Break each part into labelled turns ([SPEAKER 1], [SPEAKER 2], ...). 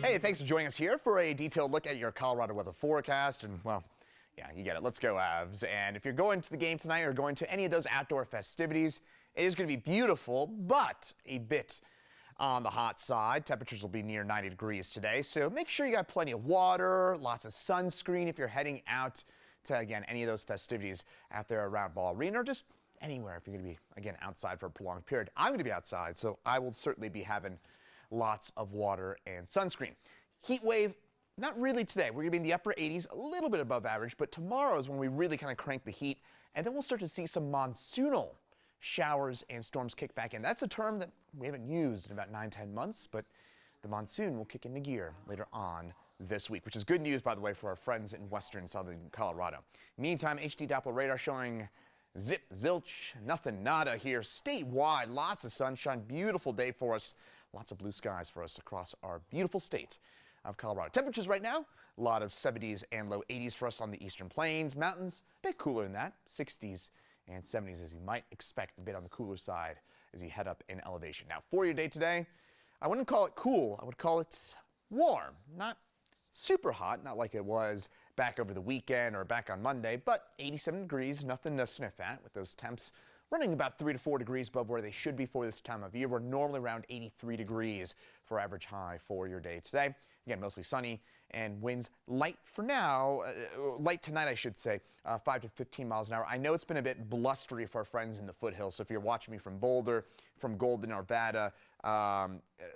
[SPEAKER 1] Hey, thanks for joining us here for a detailed look at your Colorado weather forecast. And, well, yeah, you get it. Let's go, Avs. And if you're going to the game tonight or going to any of those outdoor festivities, it is going to be beautiful, but a bit on the hot side. Temperatures will be near 90 degrees today, so make sure you got plenty of water, lots of sunscreen if you're heading out to, again, any of those festivities out there around Ball Arena or just anywhere if you're going to be, again, outside for a prolonged period. I'm going to be outside, so I will certainly be having lots of water and sunscreen. Heat wave, not really today. We're going to be in the upper 80s, a little bit above average, but tomorrow is when we really kind of crank the heat, and then we'll start to see some monsoonal showers and storms kick back in. That's a term that we haven't used in about 9-10 months, but the monsoon will kick into gear later on this week, which is good news, by the way, for our friends in western southern Colorado. Meantime, HD Doppler Radar showing zip, zilch, nothing, nada here statewide. Lots of sunshine, beautiful day for us. Lots of blue skies for us across our beautiful state of Colorado. Temperatures right now, a lot of 70s and low 80s for us on the eastern plains. Mountains, a bit cooler than that, 60s and 70s as you might expect, a bit on the cooler side as you head up in elevation. Now, for your day today, I wouldn't call it cool. I would call it warm. Not super hot, not like it was back over the weekend or back on Monday, but 87 degrees, nothing to sniff at with those temps running about 3 to 4 degrees above where they should be for this time of year. We're normally around 83 degrees for average high for your day today. Again, mostly sunny and winds light for now, light tonight, I should say, 5 to 15 miles an hour. I know it's been a bit blustery for our friends in the foothills, so if you're watching me from Boulder, from Golden, Nevada,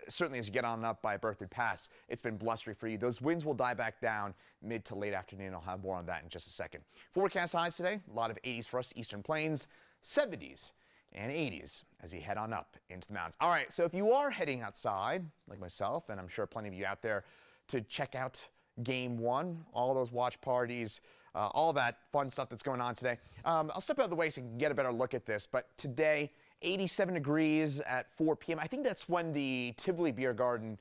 [SPEAKER 1] certainly as you get on up by Berthoud Pass, it's been blustery for you. Those winds will die back down mid to late afternoon. I'll have more on that in just a second. Forecast highs today, a lot of 80s for us, eastern plains, 70s and 80s as you head on up into the mountains. All right, so if you are heading outside, like myself, and I'm sure plenty of you out there, to check out Game 1, all those watch parties, all that fun stuff that's going on today. I'll step out of the way so you can get a better look at this, but today, 87 degrees at 4 p.m. I think that's when the Tivoli Beer Garden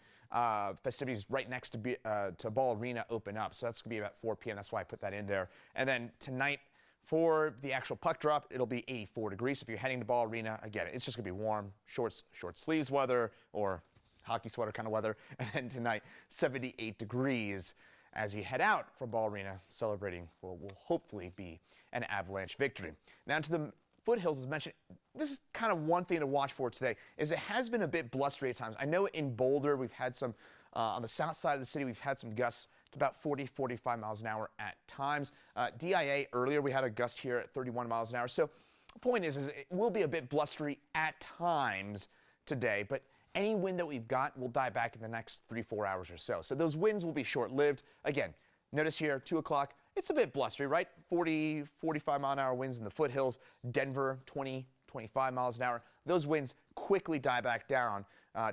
[SPEAKER 1] festivities right next to Ball Arena open up, so that's going to be about 4 p.m. That's why I put that in there. And then tonight, for the actual puck drop, it'll be 84 degrees. If you're heading to Ball Arena, again, it's just going to be warm, short sleeves weather or hockey sweater kind of weather. And then tonight, 78 degrees as you head out from Ball Arena, celebrating what will hopefully be an Avalanche victory. Now to the foothills, as mentioned, this is kind of one thing to watch for today, is it has been a bit blustery at times. I know in Boulder, we've had some, on the south side of the city, we've had some gusts to about 40, 45 miles an hour at times. DIA, earlier we had a gust here at 31 miles an hour. So the point is it will be a bit blustery at times today, but any wind that we've got will die back in the next 3-4 hours or so. So those winds will be short-lived. Again, notice here, 2 o'clock, it's a bit blustery, right? 40, 45 mile an hour winds in the foothills. Denver, 20, 25 miles an hour. Those winds quickly die back down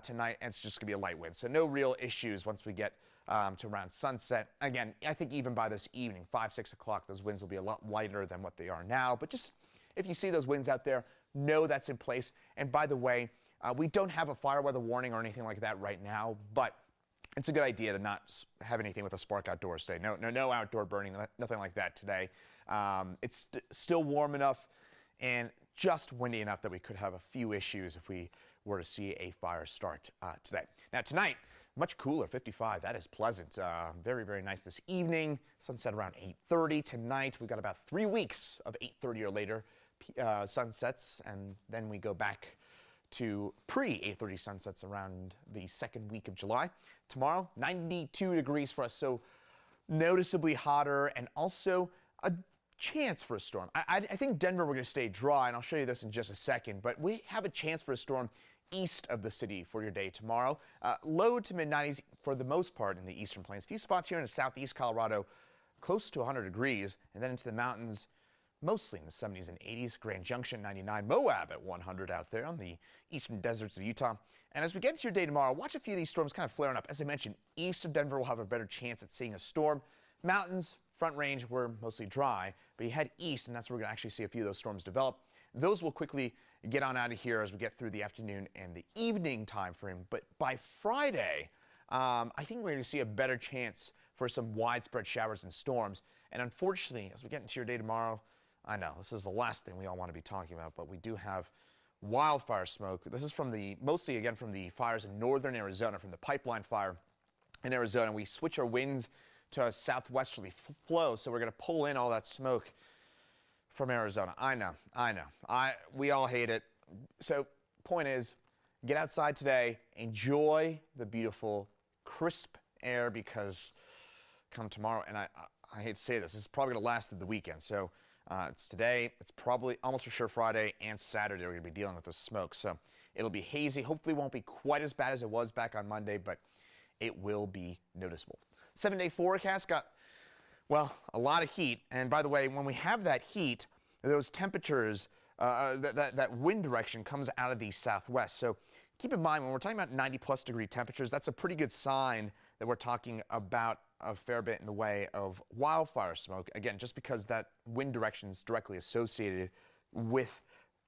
[SPEAKER 1] tonight, and it's just going to be a light wind. So no real issues once we get to around sunset. Again, I think even by this evening, 5, 6 o'clock, those winds will be a lot lighter than what they are now. But just if you see those winds out there, know that's in place. And by the way, we don't have a fire weather warning or anything like that right now, but it's a good idea to not have anything with a spark outdoors today. No outdoor burning, nothing like that today. It's still warm enough and just windy enough that we could have a few issues if we were to see a fire start today. Now tonight, much cooler, 55. That is pleasant. Very, very nice this evening. Sunset around 8:30 tonight. We've got about 3 weeks of 8:30 or later sunsets, and then we go back to pre-8:30 sunsets around the second week of July. Tomorrow, 92 degrees for us, so noticeably hotter and also a chance for a storm. I think Denver, we're going to stay dry, and I'll show you this in just a second, but we have a chance for a storm east of the city for your day tomorrow. Low to mid-90s for the most part in the eastern plains. A few spots here in the southeast Colorado, close to 100 degrees, and then into the mountains, mostly in the 70s and 80s. Grand Junction, 99. Moab at 100 out there on the eastern deserts of Utah. And as we get into your day tomorrow, watch a few of these storms kind of flaring up. As I mentioned, east of Denver will have a better chance at seeing a storm. Mountains, Front Range, we're mostly dry, but you head east, and that's where we're going to actually see a few of those storms develop. Those will quickly get on out of here as we get through the afternoon and the evening time frame. But by Friday, I think we're going to see a better chance for some widespread showers and storms. And unfortunately, as we get into your day tomorrow, I know this is the last thing we all want to be talking about, but we do have wildfire smoke. This is from mostly again from the fires in northern Arizona, from the pipeline fire in Arizona. We switch our winds to a southwesterly flow, so we're going to pull in all that smoke from Arizona. I know. We all hate it. So point is, get outside today, enjoy the beautiful, crisp air, because come tomorrow, and I hate to say this is probably going to last through the weekend. So it's today, it's probably almost for sure Friday and Saturday we're going to be dealing with the smoke. So it'll be hazy. Hopefully it won't be quite as bad as it was back on Monday, but it will be noticeable. 7-day forecast got, well, a lot of heat. And by the way, when we have that heat, those temperatures, that wind direction comes out of the southwest. So keep in mind, when we're talking about 90+ degree temperatures, that's a pretty good sign that we're talking about a fair bit in the way of wildfire smoke. Again, just because that wind direction is directly associated with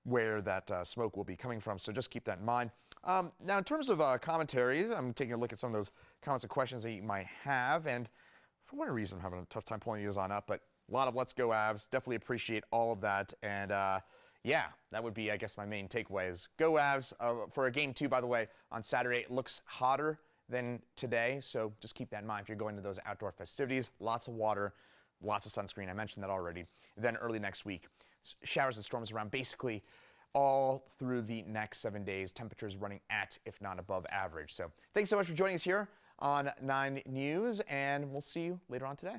[SPEAKER 1] where that smoke will be coming from. So just keep that in mind. Now, in terms of commentaries, I'm taking a look at some of those comments and questions that you might have. And for whatever reason, I'm having a tough time pulling these on up. But a lot of Let's Go Avs. Definitely appreciate all of that. And yeah, that would be, I guess, my main takeaway is go Avs. For a game 2, by the way, on Saturday, it looks hotter than today. So just keep that in mind if you're going to those outdoor festivities. Lots of water, lots of sunscreen. I mentioned that already. Then early next week, showers and storms around basically all through the next 7 days. Temperatures running at, if not above, average. So thanks so much for joining us here on 9 News, and we'll see you later on today.